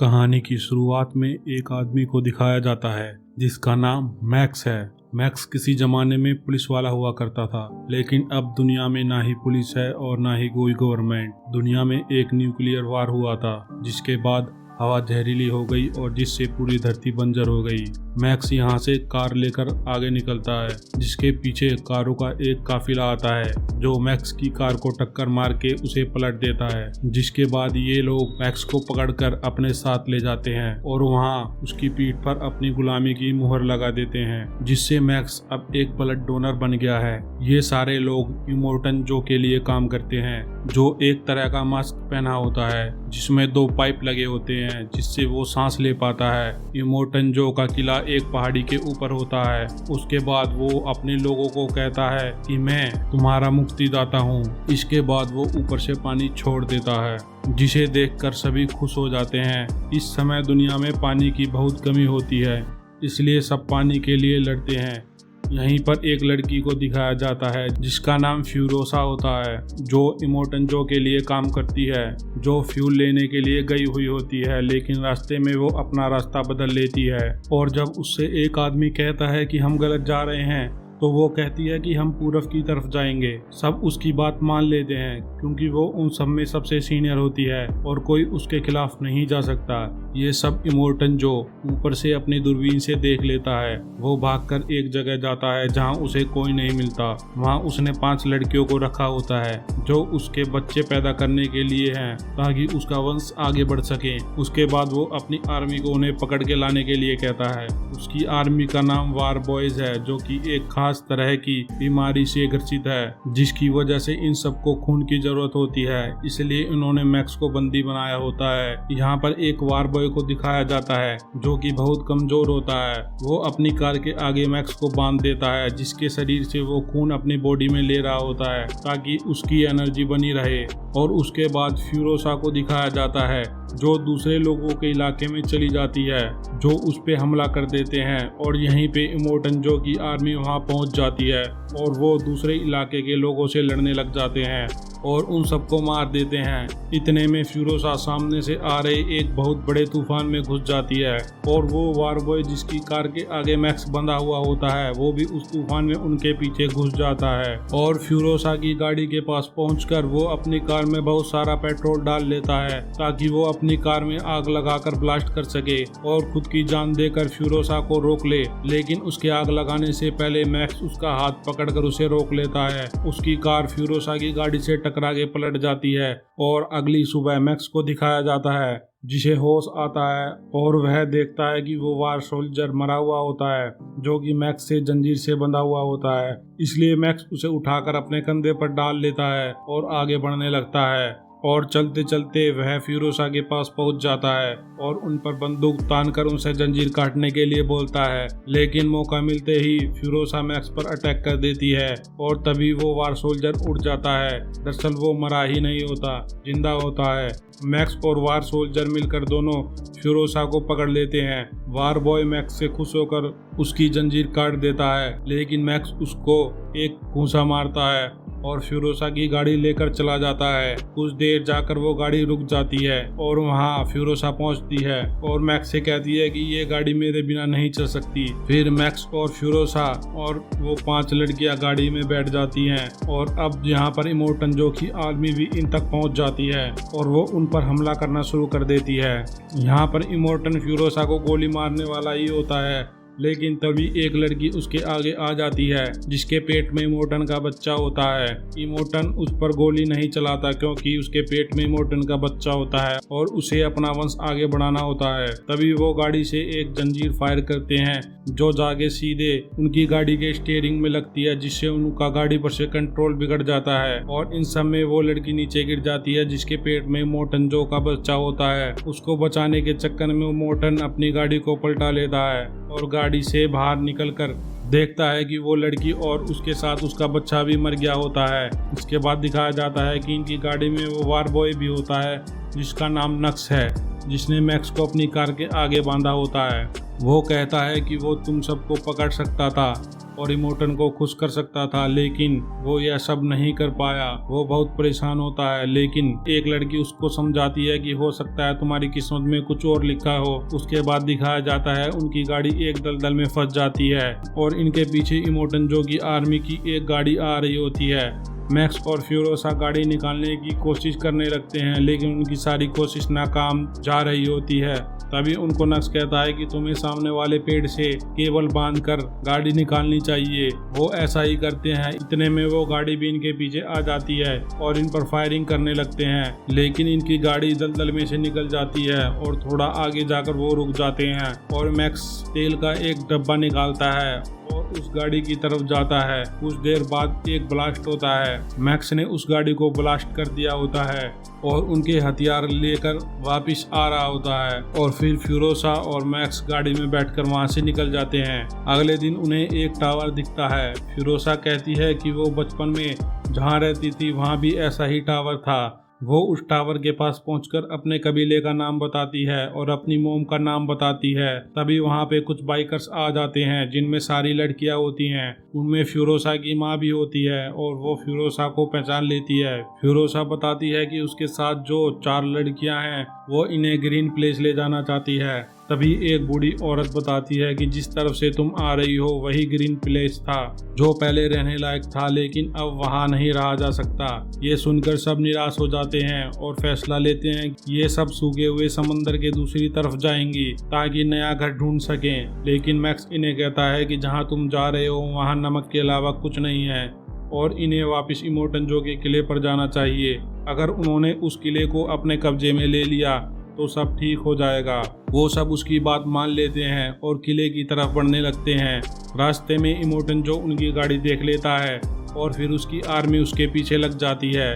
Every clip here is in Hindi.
कहानी की शुरुआत में एक आदमी को दिखाया जाता है जिसका नाम मैक्स है। मैक्स किसी जमाने में पुलिस वाला हुआ करता था, लेकिन अब दुनिया में ना ही पुलिस है और ना ही कोई गवर्नमेंट। दुनिया में एक न्यूक्लियर वार हुआ था जिसके बाद हवा जहरीली हो गई और जिससे पूरी धरती बंजर हो गई। मैक्स यहाँ से कार लेकर आगे निकलता है, जिसके पीछे कारों का एक काफिला आता है जो मैक्स की कार को टक्कर मार के उसे पलट देता है। जिसके बाद ये लोग मैक्स को पकड़कर अपने साथ ले जाते हैं और वहाँ उसकी पीठ पर अपनी गुलामी की मुहर लगा देते हैं, जिससे मैक्स अब एक ब्लड डोनर बन गया है। ये सारे लोग इमोर्टन जो के लिए काम करते हैं, जो एक तरह का मास्क पहना होता है जिसमें 2 पाइप लगे होते हैं जिससे वो सांस ले पाता है। इमोर्टन जो का किला एक पहाड़ी के ऊपर होता है। उसके बाद वो अपने लोगों को कहता है कि मैं तुम्हारा मुक्तिदाता हूँ। इसके बाद वो ऊपर से पानी छोड़ देता है, जिसे देखकर सभी खुश हो जाते हैं। इस समय दुनिया में पानी की बहुत कमी होती है, इसलिए सब पानी के लिए लड़ते हैं। यहीं पर एक लड़की को दिखाया जाता है जिसका नाम फ्यूरोसा होता है, जो इमोर्टन जो के लिए काम करती है, जो फ्यूल लेने के लिए गई हुई होती है, लेकिन रास्ते में वो अपना रास्ता बदल लेती है। और जब उससे एक आदमी कहता है कि हम गलत जा रहे हैं, तो वो कहती है कि हम पूरब की तरफ जाएंगे। सब उसकी बात मान लेते हैं क्योंकि वो उन सब में सबसे सीनियर होती है और कोई उसके खिलाफ नहीं जा सकता। ये सब इमोर्टन जो ऊपर से अपनी दूरबीन से देख लेता है। वो भागकर एक जगह जाता है जहां उसे कोई नहीं मिलता। वहां उसने 5 लड़कियों को रखा होता है जो उसके बच्चे पैदा करने के लिए हैं, ताकि उसका वंश आगे बढ़ सके। उसके बाद वो अपनी आर्मी को उन्हें पकड़ के लाने के लिए कहता है। उसकी आर्मी का नाम वार बॉयज है, जो कि एक खास तरह की बीमारी से ग्रसित है, जिसकी वजह से इन सबको खून की जरूरत होती है। इसलिए इन्होंने मैक्स को बंदी बनाया होता है। यहाँ पर एक वार बॉय को दिखाया जाता है जो कि बहुत कमजोर होता है। वो अपनी कार के आगे मैक्स को बांध देता है, जिसके शरीर से वो खून अपनी बॉडी में ले रहा होता है ताकि उसकी एनर्जी बनी रहे। और उसके बाद फ्यूरोसा को दिखाया जाता है जो दूसरे लोगों के इलाके में चली जाती है, जो उस पे हमला कर देते हैं। और यहीं पे इमोर्टन जो की आर्मी वहां पहुंच जाती है और वो दूसरे इलाके के लोगों से लड़ने लग जाते हैं और उन सबको मार देते हैं। इतने में फ्यूरोसा सामने से आ रहे एक बहुत बड़े तूफान में घुस जाती है और वो वार बॉय जिसकी कार के आगे मैक्स बंधा हुआ होता है, वो भी उस तूफान में उनके पीछे घुस जाता है। और फ्यूरोसा की गाड़ी के पास पहुंचकर वो अपनी कार में बहुत सारा पेट्रोल डाल लेता है ताकि वो अपनी कार में आग लगाकर ब्लास्ट कर सके और खुद की जान देकर फ्यूरोसा को रोक ले। लेकिन उसके आग लगाने से पहले मैक्स उसका हाथ पकड़कर उसे रोक लेता है। उसकी कार फ्यूरोसा की गाड़ी से टकरा के पलट जाती है और अगली सुबह मैक्स को दिखाया जाता है, जिसे होश आता है और वह देखता है कि वो वार सोल्जर मरा हुआ होता है, जो कि मैक्स से जंजीर से बंधा हुआ होता है। इसलिए मैक्स उसे उठाकर अपने कंधे पर डाल लेता है और आगे बढ़ने लगता है। और चलते चलते वह फ्यूरोसा के पास पहुंच जाता है और उन पर बंदूक तान कर उनसे जंजीर काटने के लिए बोलता है। लेकिन मौका मिलते ही फ्यूरोसा मैक्स पर अटैक कर देती है और तभी वो वार सोल्जर उड़ जाता है। दरअसल वो मरा ही नहीं होता, जिंदा होता है। मैक्स और वार सोल्जर मिलकर दोनों फ्यूरोसा को पकड़ लेते हैं। वार बॉय मैक्स से खुश होकर उसकी जंजीर काट देता है, लेकिन मैक्स उसको एक घूंसा मारता है और फ्यूरोसा की गाड़ी लेकर चला जाता है। कुछ देर जाकर वो गाड़ी रुक जाती है और वहाँ फ्यूरोसा पहुँचती है और मैक्स से कहती है कि ये गाड़ी मेरे बिना नहीं चल सकती। फिर मैक्स और फ्यूरोसा और वो 5 लड़कियां गाड़ी में बैठ जाती हैं और अब यहाँ पर इमोर्टन जो की आर्मी भी इन तक पहुँच जाती है और वो उन पर हमला करना शुरू कर देती है। यहाँ पर इमोर्टन फ्यूरोसा को गोली मारने वाला ही होता है, लेकिन तभी एक लड़की उसके आगे आ जाती है जिसके पेट में इमोर्टन का बच्चा होता है। इमोर्टन उस पर गोली नहीं चलाता क्योंकि उसके पेट में इमोर्टन का बच्चा होता है और उसे अपना वंश आगे बढ़ाना होता है। तभी वो गाड़ी से एक जंजीर फायर करते हैं जो जाके सीधे उनकी गाड़ी के स्टीयरिंग में लगती है, जिससे उनका गाड़ी पर से कंट्रोल बिगड़ जाता है। और इन सब में वो लड़की नीचे गिर जाती है जिसके पेट में इमोर्टन जो का बच्चा होता है। उसको बचाने के चक्कर में इमोर्टन अपनी गाड़ी को पलटा लेता है और गाड़ी से बाहर निकलकर देखता है कि वो लड़की और उसके साथ उसका बच्चा भी मर गया होता है। इसके बाद दिखाया जाता है कि इनकी गाड़ी में वो वार बॉय भी होता है जिसका नाम नक्स है, जिसने मैक्स को अपनी कार के आगे बांधा होता है। वो कहता है कि वो तुम सबको पकड़ सकता था, और इमोटन को खुश कर सकता था, लेकिन वो यह सब नहीं कर पाया। वो बहुत परेशान होता है, लेकिन एक लड़की उसको समझाती है कि हो सकता है तुम्हारी किस्मत में कुछ और लिखा हो। उसके बाद दिखाया जाता है उनकी गाड़ी एक दलदल में फंस जाती है और इनके पीछे इमोटन जो कि आर्मी की एक गाड़ी आ रही होती है। मैक्स और फ्यूरोसा गाड़ी निकालने की कोशिश करने लगते हैं, लेकिन उनकी सारी कोशिश नाकाम जा रही होती है। तभी उनको नक्स कहता है कि तुम्हें सामने वाले पेड़ से केबल बांधकर गाड़ी निकालनी चाहिए। वो ऐसा ही करते हैं। इतने में वो गाड़ी भी इनके पीछे आ जाती है और इन पर फायरिंग करने लगते हैं, लेकिन इनकी गाड़ी दलदल में से निकल जाती है और थोड़ा आगे जाकर वो रुक जाते हैं और मैक्स तेल का एक डब्बा निकालता है और उस गाड़ी की तरफ जाता है। कुछ देर बाद एक ब्लास्ट होता है। मैक्स ने उस गाड़ी को ब्लास्ट कर दिया होता है और उनके हथियार लेकर वापस आ रहा होता है और फिर फ्यूरोसा और मैक्स गाड़ी में बैठकर वहां से निकल जाते हैं। अगले दिन उन्हें एक टावर दिखता है। फ्यूरोसा कहती है कि वो बचपन में जहाँ रहती थी वहाँ भी ऐसा ही टावर था। वो उस टावर के पास पहुंचकर अपने कबीले का नाम बताती है और अपनी मोम का नाम बताती है। तभी वहां पे कुछ बाइकर्स आ जाते हैं जिनमें सारी लड़कियां होती हैं। उनमें फ्यूरोसा की माँ भी होती है और वो फ्यूरोसा को पहचान लेती है। फ्यूरोसा बताती है कि उसके साथ जो 4 लड़कियां हैं वो इन्हें ग्रीन प्लेस ले जाना चाहती है। तभी एक बूढ़ी औरत बताती है कि जिस तरफ से तुम आ रही हो वही ग्रीन प्लेस था जो पहले रहने लायक था, लेकिन अब वहां नहीं रहा जा सकता। ये सुनकर सब निराश हो जाते हैं और फैसला लेते हैं कि ये सब सूखे हुए समंदर के दूसरी तरफ जाएंगी ताकि नया घर ढूंढ सकें। लेकिन मैक्स इन्हें कहता है कि जहां तुम जा रहे हो वहां नमक के अलावा कुछ नहीं है और इन्हें वापस इमोटन जो के किले पर जाना चाहिए। अगर उन्होंने उस किले को अपने कब्जे में ले लिया तो सब ठीक हो जाएगा। वो सब उसकी बात मान लेते हैं और किले की तरफ बढ़ने लगते हैं। रास्ते में इमोटन जो उनकी गाड़ी देख लेता है और फिर उसकी आर्मी उसके पीछे लग जाती है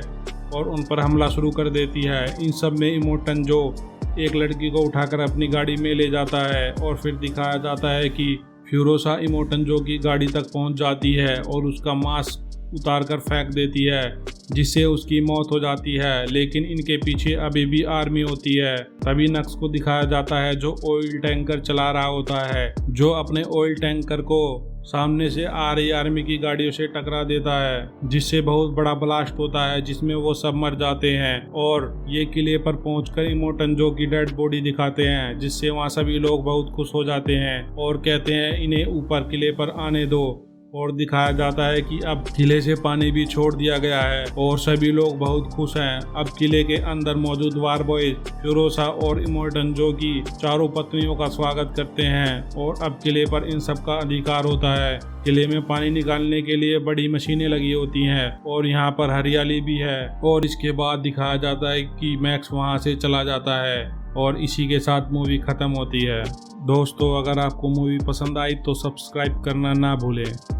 और उन पर हमला शुरू कर देती है। इन सब में इमोटन जो एक लड़की को उठाकर अपनी गाड़ी में ले जाता है और फिर दिखाया जाता है कि फ्यूरोसा इमोटन जो की गाड़ी तक पहुंच जाती है और उसका मास्क उतार कर फेंक देती है, जिससे उसकी मौत हो जाती है। लेकिन इनके पीछे अभी भी आर्मी होती है। तभी नक्स को दिखाया जाता है जो ऑयल टैंकर चला रहा होता है, जो अपने ऑयल टैंकर को सामने से आ रही आर्मी की गाड़ियों से टकरा देता है, जिससे बहुत बड़ा ब्लास्ट होता है जिसमें वो सब मर जाते हैं। और ये किले पर पहुंचकर इमोटन जो की डेड बॉडी दिखाते हैं, जिससे वहाँ सभी लोग बहुत खुश हो जाते हैं और कहते हैं इन्हें ऊपर किले पर आने दो। और दिखाया जाता है कि अब किले से पानी भी छोड़ दिया गया है और सभी लोग बहुत खुश हैं। अब किले के अंदर मौजूद वार बॉयज फ्यूरोसा और इमोटन जो की चारों पत्नियों का स्वागत करते हैं और अब किले पर इन सब का अधिकार होता है। किले में पानी निकालने के लिए बड़ी मशीनें लगी होती हैं और यहाँ पर हरियाली भी है। और इसके बाद दिखाया जाता है कि मैक्स वहाँ से चला जाता है और इसी के साथ मूवी खत्म होती है। दोस्तों, अगर आपको मूवी पसंद आई तो सब्सक्राइब करना ना भूलें।